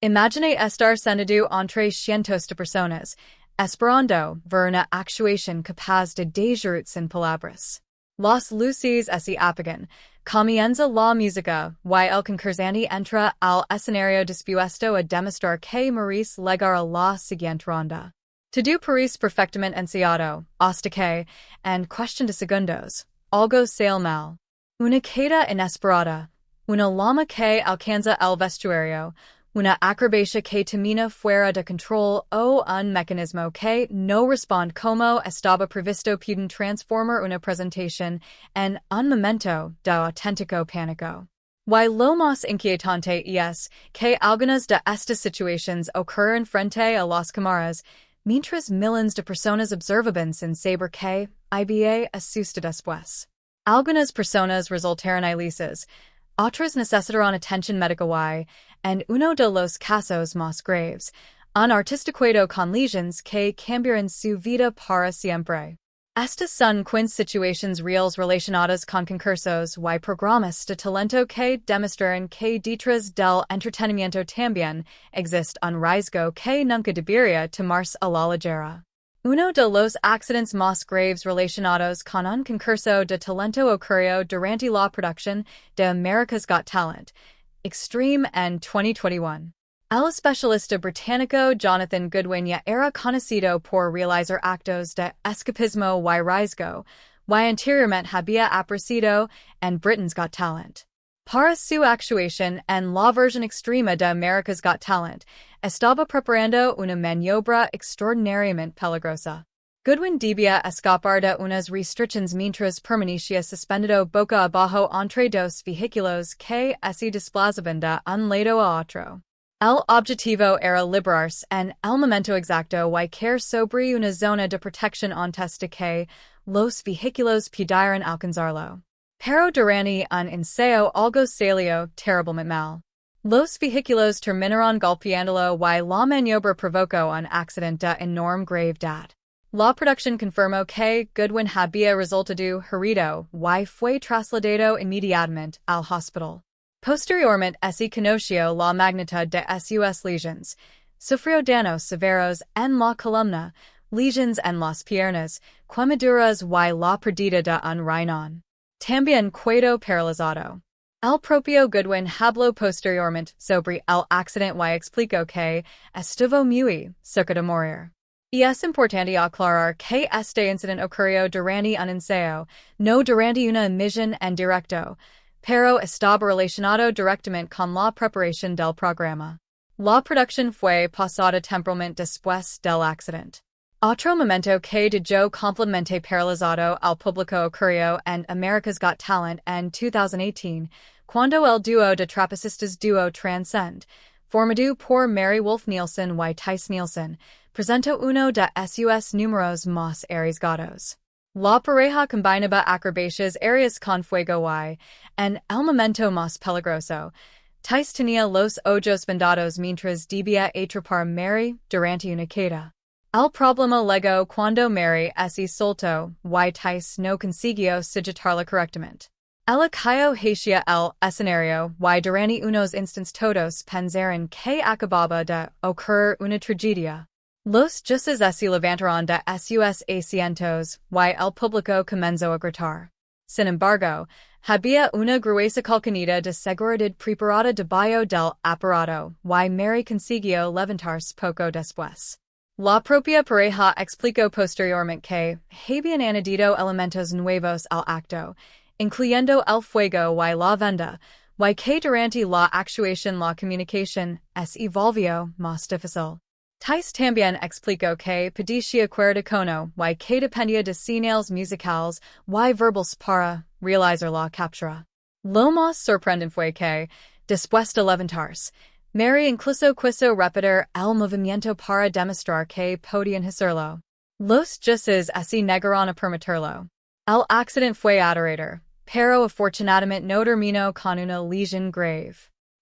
Imagine estar sentado entre cientos de personas, esperando ver una actuación capaz de desarrollar sin palabras. Las luces se apagan, comienza la música, y el concursante entra al escenario dispuesto a demostrar que merece llegar a la siguiente ronda. Todo parece perfectamente ensayado, hasta que, en cuestión de segundos, algo sale mal. Una caída inesperada, una lama que alcanza el vestuario, una acrobacia que termina fuera de control o un mecanismo que no responde como estaba previsto pueden transformar una presentación en un momento de auténtico pánico. Y lo más inquietante es que algunas de estas situaciones ocurren frente a las cámaras, mientras miles de personas observan sin saber que iba a suceder después. Algunas personas resultaron ilesos, otras necesitarán atención médica y, en uno de los casos más graves, un artista quedó con lesiones que cambiaron su vida para siempre. Estas son 15 situaciones reales relacionadas con concursos y programas de talento que demuestran que detrás del entretenimiento también existe un riesgo que nunca debería tomarse a la ligera. Uno de los accidentes más graves relacionados con un concurso de talento ocurrió durante la producción de America's Got Talent, Extreme en 2021. El especialista británico Jonathan Goodwin ya era conocido por realizar actos de escapismo y riesgo, y anteriormente había aparecido en Britain's Got Talent. Para su actuación en la versión extrema de America's Got Talent, estaba preparando una maniobra extraordinariamente peligrosa. Goodwin debía escapar de unas restricciones mientras permanecía suspendido boca abajo entre dos vehículos que se desplazaban de un lado a otro. El objetivo era librarse en el momento exacto y caer sobre una zona de protección antes de que los vehículos pudieran alcanzarlo. Pero durante un ensayo algo salió terriblemente mal. Los vehículos terminaron golpeándolo y la maniobra provocó un accidente de enorme gravedad. La producción confirmó que Goodwin había resultado herido y fue trasladado inmediatamente al hospital. Posteriormente se conoció la magnitud de sus lesiones. Sufrió daños severos en la columna, lesiones en las piernas, quemaduras y la pérdida de un riñón. También quedó paralizado. El propio Goodwin habló posteriormente sobre el accidente y explicó que estuvo muy cerca de morir. Y es importante aclarar que este incidente ocurrió durante un ensayo, no durante una emisión en directo, pero estaba relacionado directamente con la preparación del programa. La producción fue pasada temporalmente después del accidente. Otro momento que dejó completamente paralizado al público ocurrió en America's Got Talent en 2018, cuando el dúo de trapecistas Dúo Transcend, formado por Mary Wolf Nielsen y Tice Nielsen, presentó uno de sus números más arriesgados. La pareja combinaba acrobacias aéreas con fuego y, en el momento más peligroso, Tice tenía los ojos vendados mientras debía atrapar Mary durante una caída. El problema llegó cuando Mary se soltó y Tice no consiguió sujetarla correctamente. Ella cayó hacia el escenario y durante unos instantes todos pensaron que acababa de ocurrir una tragedia. Los jueces se levantaron de sus asientos y el público comenzó a gritar. Sin embargo, había una gruesa colcanita de seguridad preparada debajo del aparato y Mary consiguió levantarse poco después. La propia pareja explicó posteriormente que habían añadido elementos nuevos al acto, incluyendo el fuego y la venda, y que durante la actuación la comunicación se volvió más difícil. Tice también explicó que padecía cuerda cono y que dependía de señales musicales y verbales para realizar la captura. Lo más sorprendente fue que, después de levantarse, Mary incluso quiso repetir el movimiento para demostrar que podían hacerlo. Los jueces se negaron a permitirlo. El accidente fue aterrador, pero afortunadamente no terminó con una lesión grave.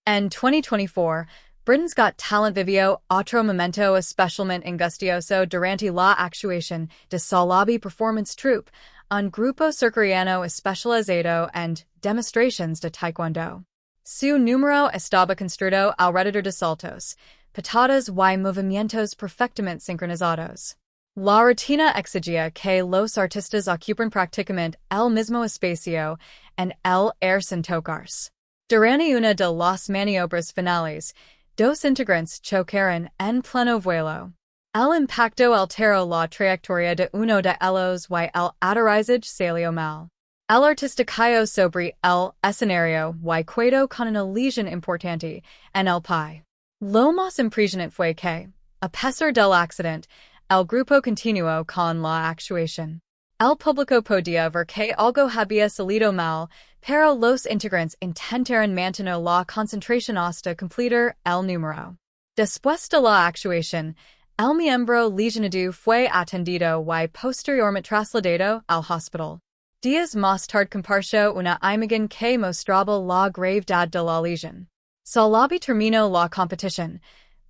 En 2024, Britain's Got Talent vivió otro momento especialmente angustioso durante la actuación de Salabi Performance Troupe, un grupo surcoreano especializado en demostraciones de taekwondo. Su número estaba construido alrededor de saltos, patadas y movimientos perfectamente sincronizados. La rutina exigía que los artistas ocupen prácticamente el mismo espacio en el aire sin tocarse. Durante una de las maniobras finales, dos integrantes chocaron en pleno vuelo. El impacto alteró la trayectoria de uno de ellos y el aterrizaje salió mal. El artista cayó sobre el escenario y quedó con una lesión importante en el pie. Lo más impresionante fue que, a pesar del accidente, el grupo continuó con la actuación. El público podía ver que algo había salido mal, pero los integrantes intentaron mantener la concentración hasta completar el número. Después de la actuación, el miembro lesionado fue atendido y posteriormente trasladado al hospital. Días más tarde compartió una imagen que mostraba la gravedad de la lesión. Salabi terminó la competición,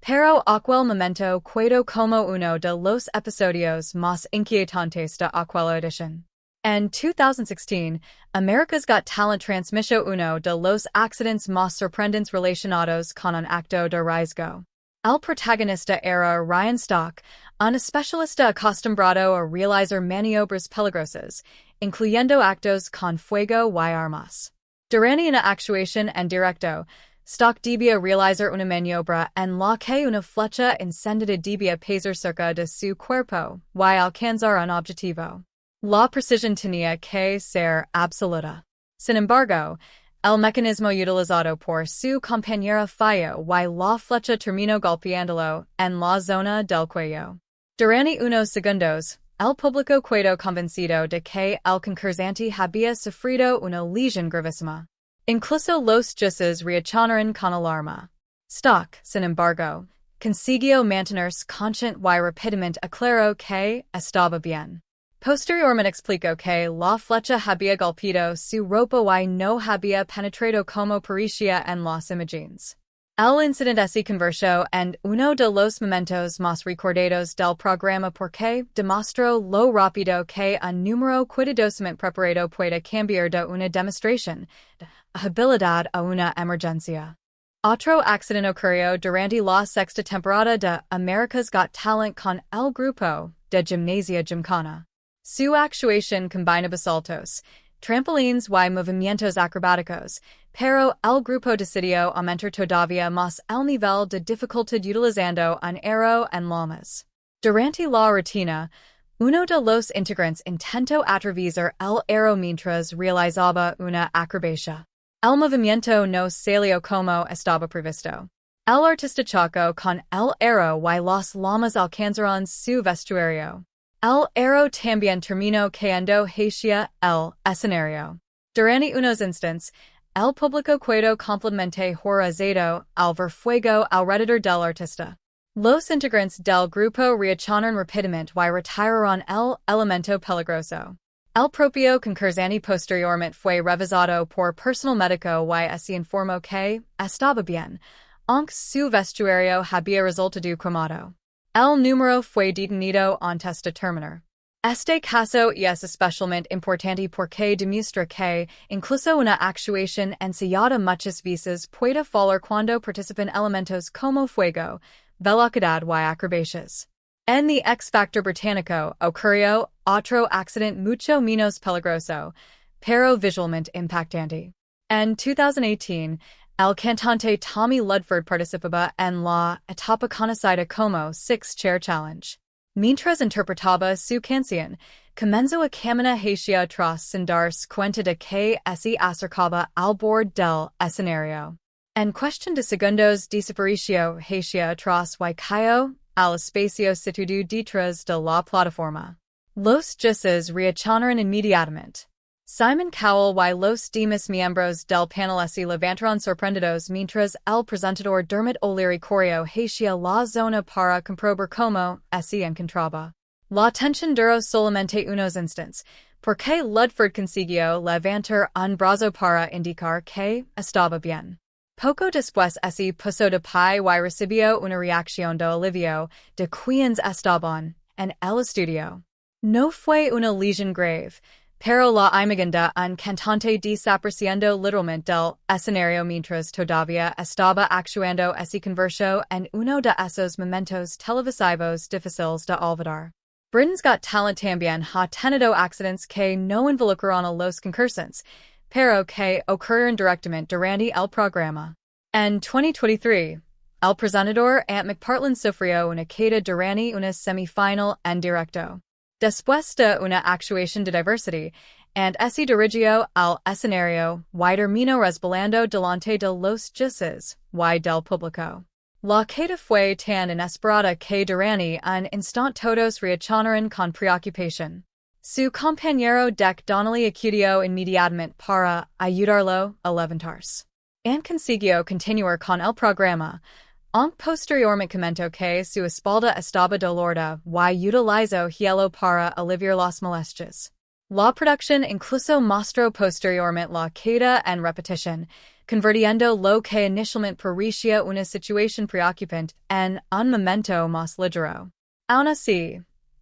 pero aquel momento quedó como uno de los episodios más inquietantes de aquella edición. En 2016, America's Got Talent transmitió uno de los accidentes más sorprendentes relacionados con un acto de riesgo. El protagonista era Ryan Stock, un especialista acostumbrado a realizar maniobras peligrosas, incluyendo actos con fuego y armas. Durante una actuación en directo, Stock debía realizar una maniobra en la que una flecha encendida debía pasar cerca de su cuerpo y alcanzar un objetivo. La precisión tenía que ser absoluta. Sin embargo, el mecanismo utilizado por su compañera falló y la flecha terminó golpeándolo en la zona del cuello. Durante unos segundos, el público quedó convencido de que el concursante había sufrido una lesión gravísima. Incluso los jueces reaccionaron con alarma. Stock, sin embargo, consiguió mantenerse consciente y rápidamente aclaró que estaba bien. Posteriormente explicó que la flecha había golpeado su ropa y no había penetrado como parecía en las imágenes. El incidente se convirtió en uno de los momentos más recordados del programa porque demostró lo rápido que un número cuidadosamente preparado puede cambiar de una demostración de habilidad a una emergencia. Otro accidente ocurrió durante la sexta temporada de America's Got Talent con el grupo de gimnasia Gymkhana. Su actuación combinaba saltos, trampolines y movimientos acrobáticos, pero el grupo decidió aumentar todavía más el nivel de dificultad utilizando un aero en llamas. Durante la rutina, uno de los integrantes intentó atravesar el aero mientras realizaba una acrobacia. El movimiento no salió como estaba previsto. El artista chocó con el aero y las llamas alcanzaron su vestuario. El aero también terminó cayendo hacia el escenario. Durante unos instantes, el público quedó completamente horrorizado al ver fuego alrededor del artista. Los integrantes del grupo reaccionaron rápidamente y retiraron el elemento peligroso. El propio concursante posteriormente fue revisado por personal médico y se informó que estaba bien, aunque su vestuario había resultado cremado. El número fue detenido antes de terminar. Este caso es especialmente importante porque demuestra que incluso una actuación ensayada muchas veces puede fallar cuando participan elementos como fuego, velocidad y acrobacias. En The X Factor británico ocurrió otro accidente mucho menos peligroso, pero visualmente impactante. En 2018, el cantante Tommy Ludford participaba en la etapa conocida como Six Chair Challenge. Mientras interpretaba su canción, comenzó a caminar hacia atrás sin darse cuenta de que se acercaba al borde del escenario. En cuestión de segundos desapareció hacia atrás y cayó al espacio situado detrás de la plataforma. Los jueces reaccionaron inmediatamente. Simon Cowell y los demás miembros del panel se levantaron sorprendidos mientras el presentador Dermot O'Leary corrió hacia la zona para comprobar cómo se encontraba. La tensión duró solamente unos instantes, porque Ludford consiguió levantar un brazo para indicar que estaba bien. Poco después se puso de pie y recibió una reacción de alivio de quienes estaban en el estudio. No fue una lesión grave, pero la imagenda un cantante desapareciendo literalmente del escenario mientras todavía estaba actuando ese converso en uno de esos momentos televisivos difíciles de olvidar. Britain's Got Talent también ha tenido accidents que no involucraron a los concursantes, pero que ocurrieron directamente durante el programa. En 2023, el presentador Ant McPartlin sufrió una caída durante una semifinal en directo. Después de una actuación de diversity, and ese dirigió al escenario y terminó resbalando delante de los jueces y del público. La caída fue tan inesperada que durante un instante todos reaccionaron con preocupación. Su compañero Deck Donnelly acudió inmediatamente para ayudarlo a levantarse. And consiguió continuar con el programa, aunque posteriormente comentó que su espalda estaba dolorida y utilizó hielo para aliviar las molestias. La producción incluso mostró posteriormente la caída en repetición, convirtiendo lo que inicialmente parecía una situación preocupante en un momento más ligero. Aún así,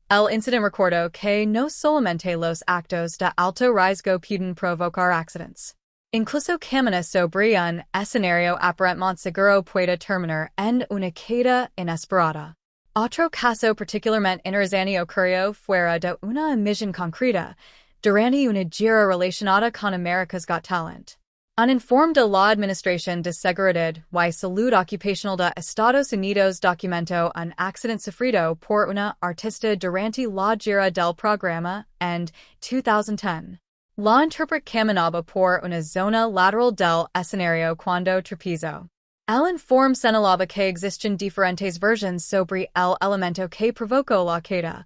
el incidente recordó que no solamente los actos de alto riesgo pueden provocar accidentes. Incluso caminos sobre un escenario aparentemente seguro puede terminar en una caída inesperada. Otro caso particularmente interesante ocurrió fuera de una emisión concreta, durante una gira relacionada con America's Got Talent. Un informe de la Administración de Seguridad y Salud Ocupacional de Estados Unidos documentó un accidente sufrido por una artista durante la gira del programa en 2010. La intérprete caminaba por una zona lateral del escenario cuando tropezó. El informe señalaba que existen diferentes versiones sobre el elemento que provocó la caída.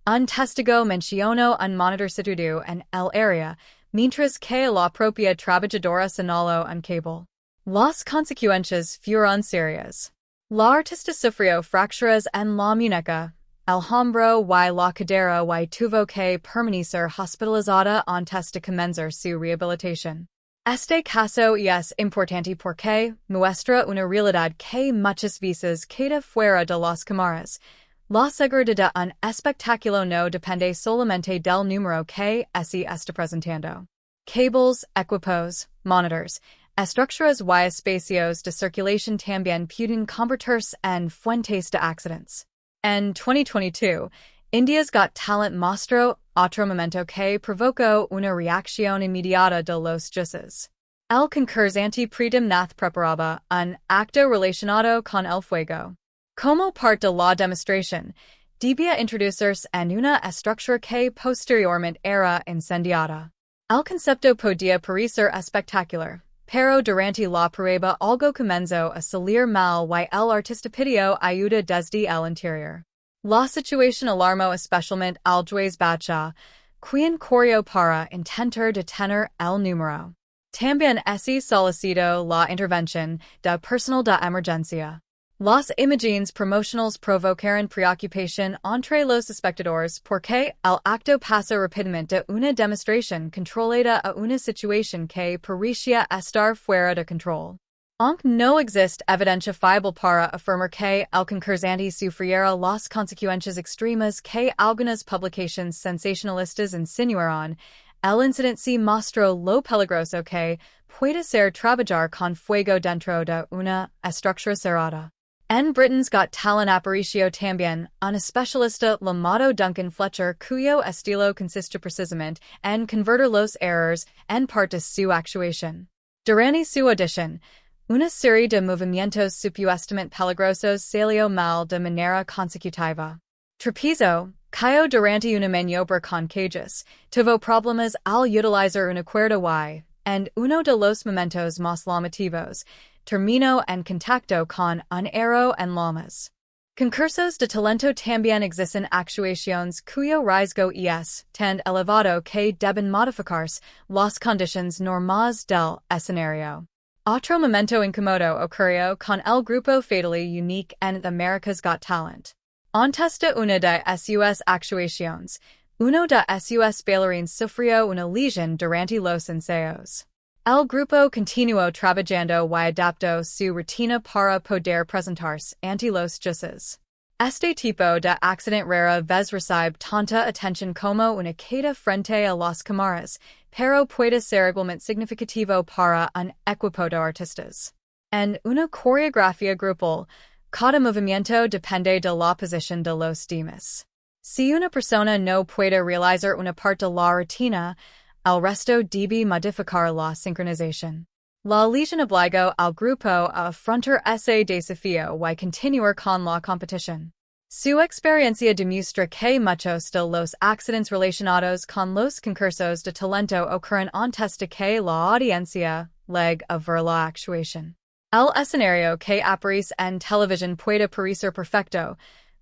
Un testigo mencionó un monitor situado en el área, mientras que la propia trabajadora señaló un cable. Las consecuencias fueron serias. La artista sufrió fracturas en la muñeca, el hombro y la cadera y tuvo que permanecer hospitalizada antes de comenzar su rehabilitación. Este caso es importante porque muestra una realidad que muchas veces queda fuera de las cámaras. La seguridad de un espectáculo no depende solamente del número que se está presentando. Cables, equipos, monitors, estructuras y espacios de circulación también pueden convertirse en fuentes de accidentes. En 2022, India's Got Talent mostró otro momento que provocó una reacción inmediata de los jueces. El concursante Pritam Nath preparaba un acto relacionado con el fuego. Como parte de la demostración, debía introducirse en una estructura que posteriormente era incendiada. El concepto podía parecer espectacular, pero durante la prueba algo comenzó a salir mal y el artista pidió ayuda desde el interior. La situación alarmó especialmente al juez Badshah, quien corrió para intentar detener el número. También se solicitó la intervención de personal de emergencia. Las imágenes promocionales provocaron preocupación entre los espectadores porque el acto pasó rápidamente de una demostración controlada a una situación que parecía estar fuera de control. Aunque no existe evidencia fiable para afirmar que el concursante sufriera las consecuencias extremas que algunas publicaciones sensacionalistas insinuaron, el incidente sí mostró lo peligroso que puede ser trabajar con fuego dentro de una estructura cerrada. En Britain's Got Talent apareció también un especialista llamado Duncan Fletcher cuyo estilo consiste precisamente en convertir los errores en parte de su actuación. Durante su audición, una serie de movimientos supuestamente peligrosos salió mal de manera consecutiva. Tropezó, cayó durante una maniobra con cajas, tuvo problemas al utilizar una cuerda y, en uno de los momentos más llamativos, terminó en contacto con un aro en llamas. Concursos de talento también existen actuaciones cuyo riesgo es tan elevado que deben modificarse las condiciones normales del escenario. Otro momento incómodo ocurrió con el grupo Fatally Unique en America's Got Talent. Antes de una de sus actuaciones, uno de sus bailarines sufrió una lesión durante los ensayos. El grupo continuó trabajando y adaptó su rutina para poder presentarse ante los jueces. Este tipo de accidente rara vez recibe tanta atención como una queda frente a las cámaras, pero puede ser igualmente significativo para un equipo de artistas. En una coreografía grupal, cada movimiento depende de la posición de los demás. Si una persona no puede realizar una parte de la rutina, el resto debe modificar la sincronización. La legión obligó al grupo a afrontar ese desafío y continuar con la competición. Su experiencia demuestra que muchos de los accidentes relacionados con los concursos de talento ocurren antes de que la audiencia llegue a ver la actuación. El escenario que aparece en televisión puede parecer perfecto,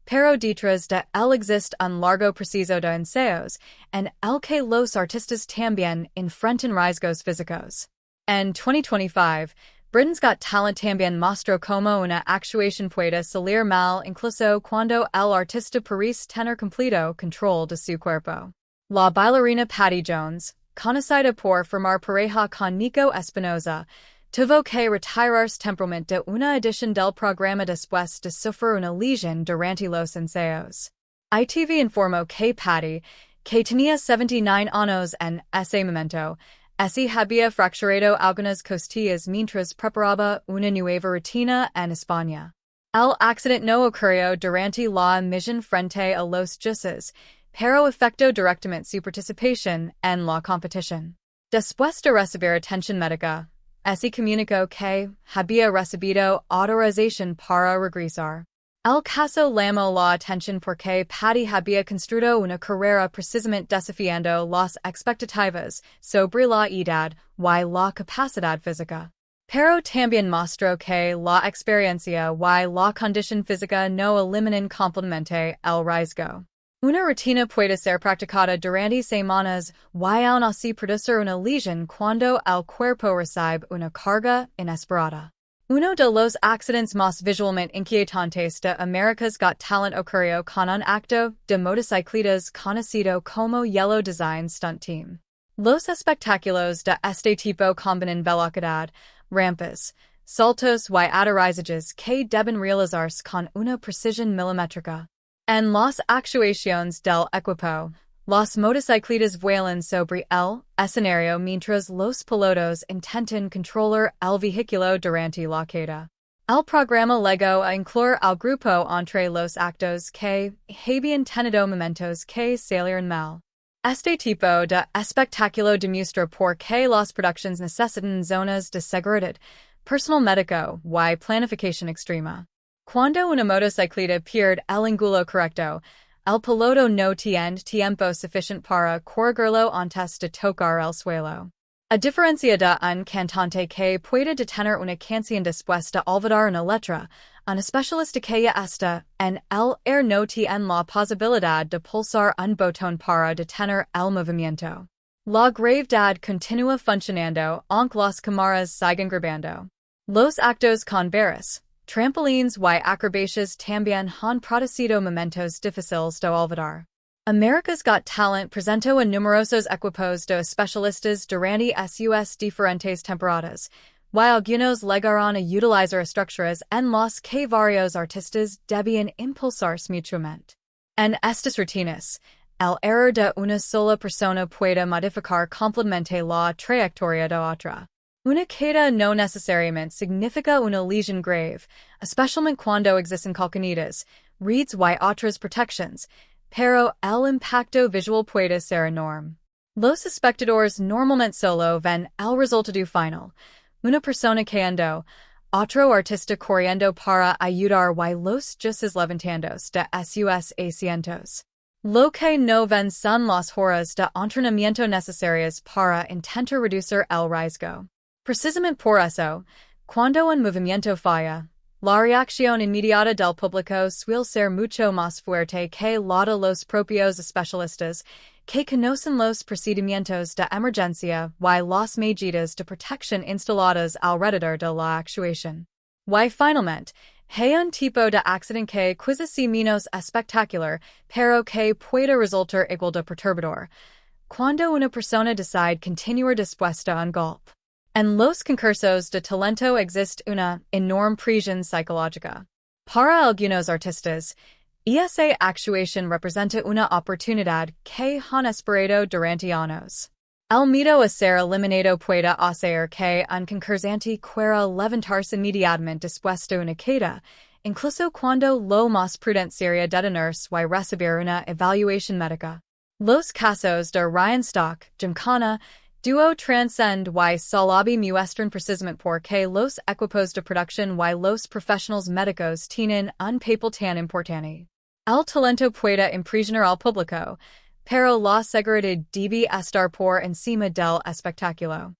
pero detrás de él existe un largo proceso de ensayos, en el que los artistas también enfrentan riesgos físicos. En 2025, Britain's Got Talent también mostró como una actuación puede salir mal incluso cuando el artista parece tener completo control de su cuerpo. La bailarina Patty Jones, conocida por formar pareja con Nico Espinosa, tuvo que retirarse temporalmente de una edición del programa después de sufrir una lesión durante los ensayos. ITV informó que Patty, que tenía 79 años en ese momento, había fracturado algunas costillas mientras preparaba una nueva rutina en España. El accidente no ocurrió durante la emisión frente a los jueces, pero afectó directamente su participación en la competición. Después de recibir atención médica, comunicó que había recibido autorización para regresar. El caso llamó la atención porque Patty había construido una carrera precisamente desafiando las expectativas sobre la edad y la capacidad física. Pero también mostró que la experiencia y la condición física no eliminan completamente el riesgo. Una rutina puede ser practicada durante semanas y aún así producir una lesión cuando el cuerpo recibe una carga inesperada. Uno de los accidentes más visualmente inquietantes de America's Got Talent ocurrió con un acto de motocicletas conocido como Yellow Design Stunt Team. Los espectáculos de este tipo combinan velocidad, rampas, saltos y aterrizajes que deben realizarse con una precisión milimétrica. En las actuaciones del equipo, los motocicletas vuelan sobre el escenario mientras los pilotos intentan controlar el vehículo durante la queda. El programa llegó a incluir al grupo entre los actos que habían tenido momentos que salieron mal. Este tipo de espectáculo demuestra por qué las producciones necesitan zonas de seguridad, personal médico y planificación extrema. Cuando una motocicleta pierde el ángulo correcto, el piloto no tiene tiempo suficiente para corregirlo antes de tocar el suelo. A diferencia de un cantante que puede detener una canción después de olvidar una letra, un especialista que está en el aire no tiene la posibilidad de pulsar un botón para detener el movimiento. La gravedad continúa funcionando aunque las cámaras sigan grabando. Los actos con barras, trampolines y acrobacias también han producido momentos difíciles de olvidar. America's Got Talent presentó a numerosos equipos de especialistas durante sus diferentes temporadas, y algunos llegaron a utilizar estructuras en las que varios artistas debían impulsarse mutuamente. En estas rutinas, el error de una sola persona puede modificar completamente la trayectoria de otra. Una queda no necesariamente significa una lesión grave, especialmente cuando existen calcanetas, reeds y otras protecciones, pero el impacto visual puede ser enorme. Los espectadores normalmente solo ven el resultado final, una persona cayendo, otro artista corriendo para ayudar y los jueces levantándose de sus asientos. Lo que no ven son las horas de entrenamiento necesarias para intentar reducir el riesgo. Precisamente por eso, cuando un movimiento falla, la reacción inmediata del público suele ser mucho más fuerte que la de los propios especialistas, que conocen los procedimientos de emergencia y las medidas de protección instaladas alrededor de la actuación. Y finalmente, hay un tipo de accidente que quizás sea menos espectacular, pero que puede resultar igual de perturbador, cuando una persona decide continuar después de un golpe. En los concursos de talento existe una enorme presión psicológica. Para algunos artistas, Esa actuación representa una oportunidad que han esperado durante años. El miedo a ser eliminado puede hacer que un concursante quiera levantarse inmediatamente después de una caída, incluso cuando lo más prudente sería detenerse y recibir una evaluación médica. Los casos de Ryanstock, Gincana, Duo transcend y solo muestran precisamente porque los equipos de producción y los profesionales médicos tienen un papel tan importante. El talento puede impresionar al público, pero la seguridad debe estar por encima del espectáculo.